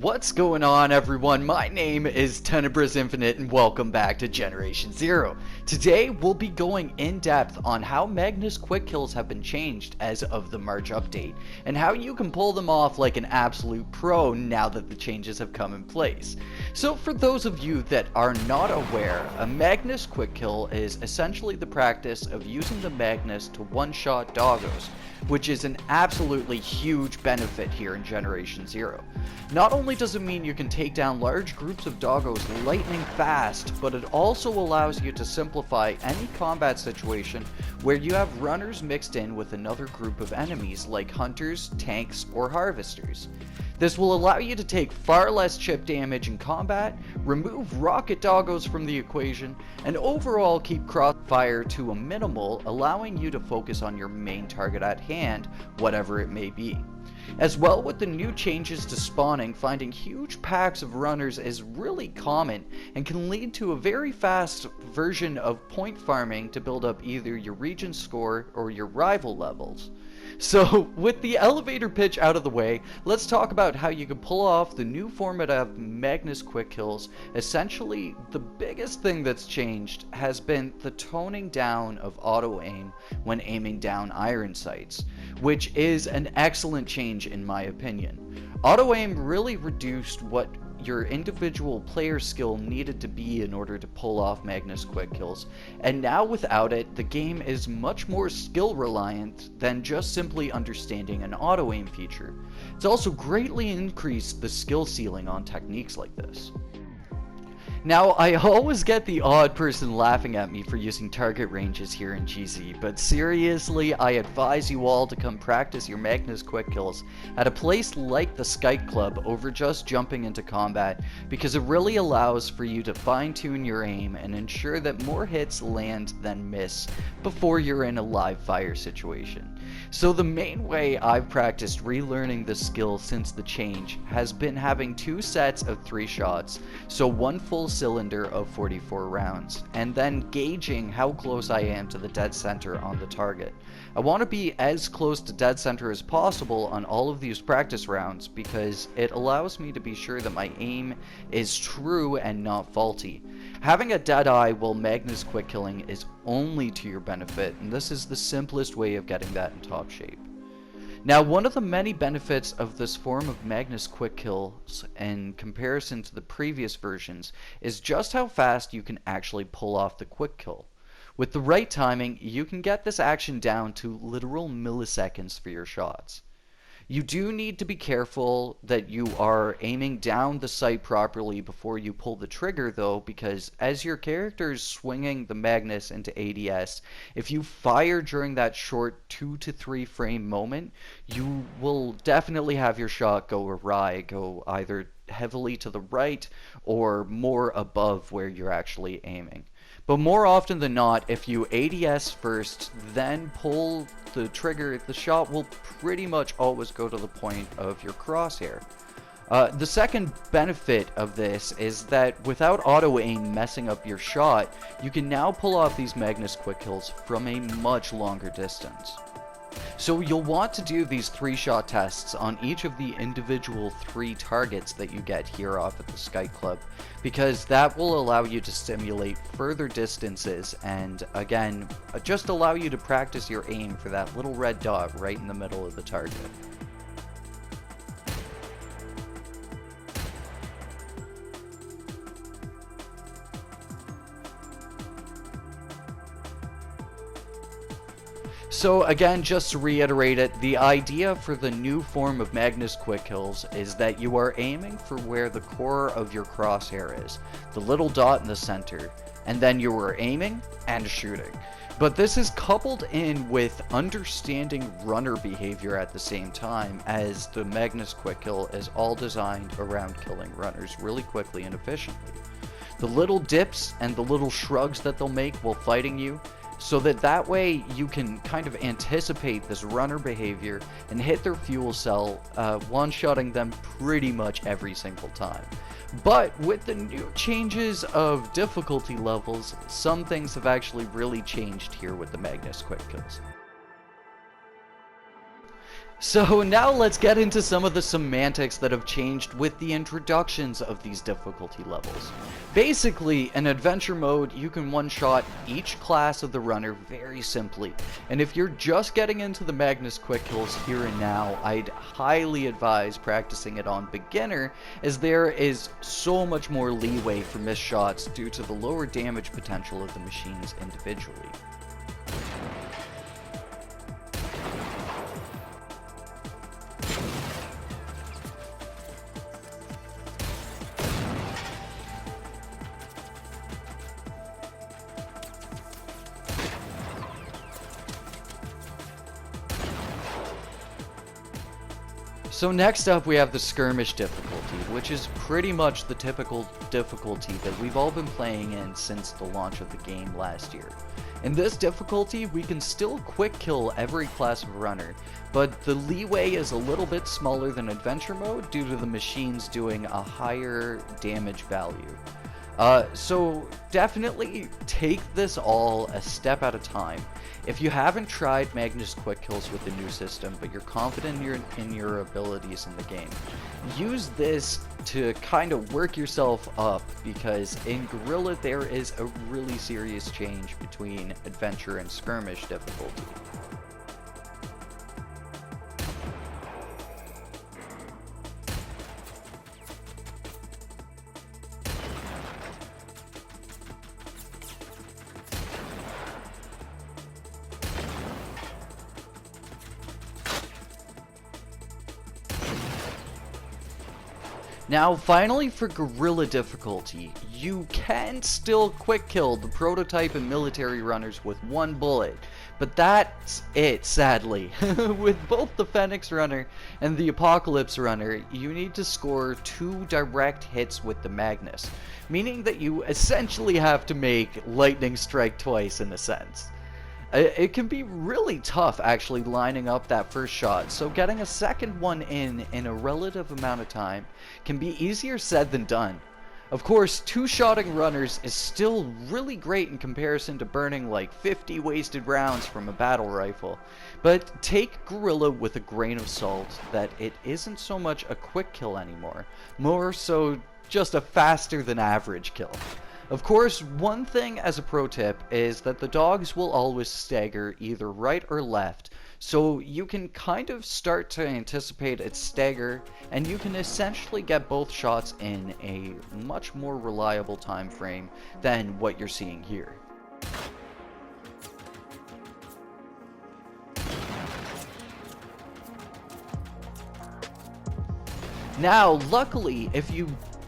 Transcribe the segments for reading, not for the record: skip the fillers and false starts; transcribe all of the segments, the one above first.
What's going on, everyone? My name is Tenebris.Infinite and welcome back to Generation Zero. Today we'll be going in depth on how Magnus quick kills have been changed as of the March update, and how you can pull them off like an absolute pro now that the changes have come in place. So for those of you that are not aware, a Magnus quick kill is essentially the practice of using the Magnus to one-shot doggos, which is an absolutely huge benefit here in Generation Zero. Not only does it mean you can take down large groups of doggos lightning fast, but it also allows you to simplify any combat situation where you have runners mixed in with another group of enemies like hunters, tanks, or harvesters. This will allow you to take far less chip damage in combat, remove rocket doggos from the equation, and overall keep crossfire to a minimal, allowing you to focus on your main target at hand, whatever it may be. As well, with the new changes to spawning, finding huge packs of runners is really common and can lead to a very fast version of point farming to build up either your region score or your rival levels. So, with the elevator pitch out of the way, let's talk about how you can pull off the new format of Magnus quick kills. Essentially, the biggest thing that's changed has been the toning down of auto aim when aiming down iron sights, which is an excellent change in my opinion. Auto aim really reduced what your individual player skill needed to be in order to pull off Magnus quick kills, and now without it, the game is much more skill reliant than just simply understanding an auto aim feature. It's also greatly increased the skill ceiling on techniques like this. Now, I always get the odd person laughing at me for using target ranges here in GZ, but seriously, I advise you all to come practice your Magnus quick kills at a place like the Skite Club over just jumping into combat, because it really allows for you to fine-tune your aim and ensure that more hits land than miss before you're in a live fire situation. So the main way I've practiced relearning this skill since the change has been having 2 sets of 3 shots, so 1 full cylinder of 44 rounds, and then gauging how close I am to the dead center on the target. I want to be as close to dead center as possible on all of these practice rounds because it allows me to be sure that my aim is true and not faulty. Having a dead eye while Magnus quick killing is only to your benefit, and this is the simplest way of getting that in top shape. Now, one of the many benefits of this form of Magnus quick kills in comparison to the previous versions is just how fast you can actually pull off the quick kill. With the right timing, you can get this action down to literal milliseconds for your shots. You do need to be careful that you are aiming down the sight properly before you pull the trigger though, because as your character is swinging the Magnus into ADS, if you fire during that short 2 to 3 frame moment, you will definitely have your shot go awry, go either heavily to the right or more above where you're actually aiming. But more often than not, if you ADS first, then pull the trigger, the shot will pretty much always go to the point of your crosshair. The second benefit of this is that without auto aim messing up your shot, you can now pull off these Magnus quick kills from a much longer distance. So you'll want to do these 3-shot tests on each of the individual 3 targets that you get here off at the Skite Club, because that will allow you to simulate further distances and, again, just allow you to practice your aim for that little red dot right in the middle of the target. So again, just to reiterate it, the idea for the new form of Magnus quick kills is that you are aiming for where the core of your crosshair is, the little dot in the center, and then you are aiming and shooting. But this is coupled in with understanding runner behavior at the same time, as the Magnus quick kill is all designed around killing runners really quickly and efficiently. The little dips and the little shrugs that they'll make while fighting you, so that way you can kind of anticipate this runner behavior and hit their fuel cell, one-shotting them pretty much every single time. But with the new changes of difficulty levels, some things have actually really changed here with the Magnus quick kills. So now let's get into some of the semantics that have changed with the introductions of these difficulty levels. Basically, in adventure mode, you can one-shot each class of the runner very simply, and if you're just getting into the Magnus quick kills here and now, I'd highly advise practicing it on beginner, as there is so much more leeway for missed shots due to the lower damage potential of the machines individually. So next up we have the skirmish difficulty, which is pretty much the typical difficulty that we've all been playing in since the launch of the game last year. In this difficulty, we can still quick kill every class of runner, but the leeway is a little bit smaller than adventure mode due to the machines doing a higher damage value. So definitely take this all a step at a time. If you haven't tried Magnus quick kills with the new system, but you're confident in your abilities in the game, use this to kind of work yourself up, because in Guerrilla there is a really serious change between adventure and skirmish difficulty. Now, finally, for Guerrilla difficulty, you can still quick kill the prototype and military runners with one bullet, but that's it, sadly. With both the Phoenix runner and the Apocalypse runner, you need to score 2 direct hits with the Magnus, meaning that you essentially have to make lightning strike twice in a sense. It can be really tough actually lining up that first shot, so getting a second one in a relative amount of time can be easier said than done. Of course, 2-shotting runners is still really great in comparison to burning like 50 wasted rounds from a battle rifle, but take Guerrilla with a grain of salt that it isn't so much a quick kill anymore, more so just a faster than average kill. Of course, one thing as a pro tip is that the dogs will always stagger either right or left, so you can kind of start to anticipate its stagger, and you can essentially get both shots in a much more reliable time frame than what you're seeing here. Now, luckily, if you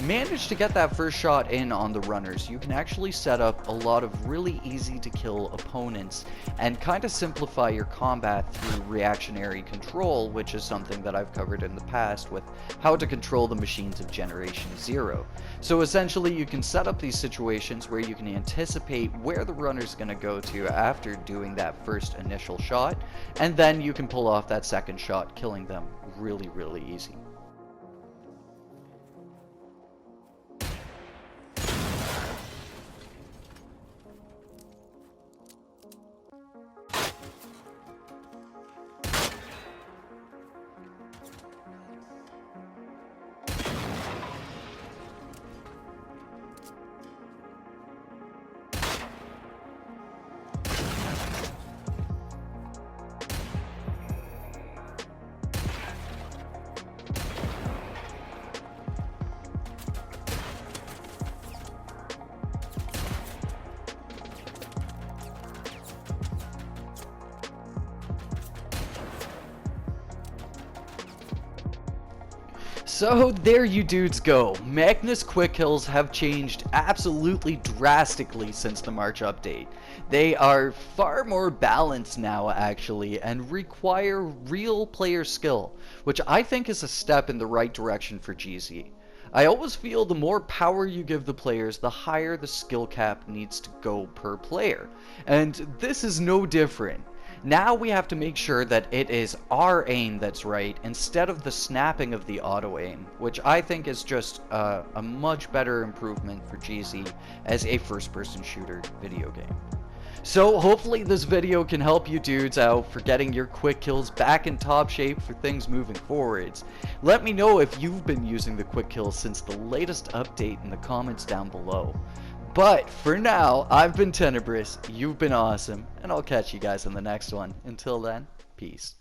manage to get that first shot in on the runners, you can actually set up a lot of really easy to kill opponents and kind of simplify your combat through reactionary control, which is something that I've covered in the past with how to control the machines of Generation 0. So essentially you can set up these situations where you can anticipate where the runner's going to go to after doing that first initial shot, and then you can pull off that second shot, killing them really easy. So there you dudes go. Magnus quick kills have changed absolutely drastically since the March update. They are far more balanced now actually, and require real player skill, which I think is a step in the right direction for GZ. I always feel the more power you give the players, the higher the skill cap needs to go per player, and this is no different. Now we have to make sure that it is our aim that's right instead of the snapping of the auto aim, which I think is just a much better improvement for GZ as a first person shooter video game. So hopefully this video can help you dudes out for getting your quick kills back in top shape for things moving forwards. Let me know if you've been using the quick kills since the latest update in the comments down below. But for now, I've been Tenebris, you've been awesome, and I'll catch you guys in the next one. Until then, peace.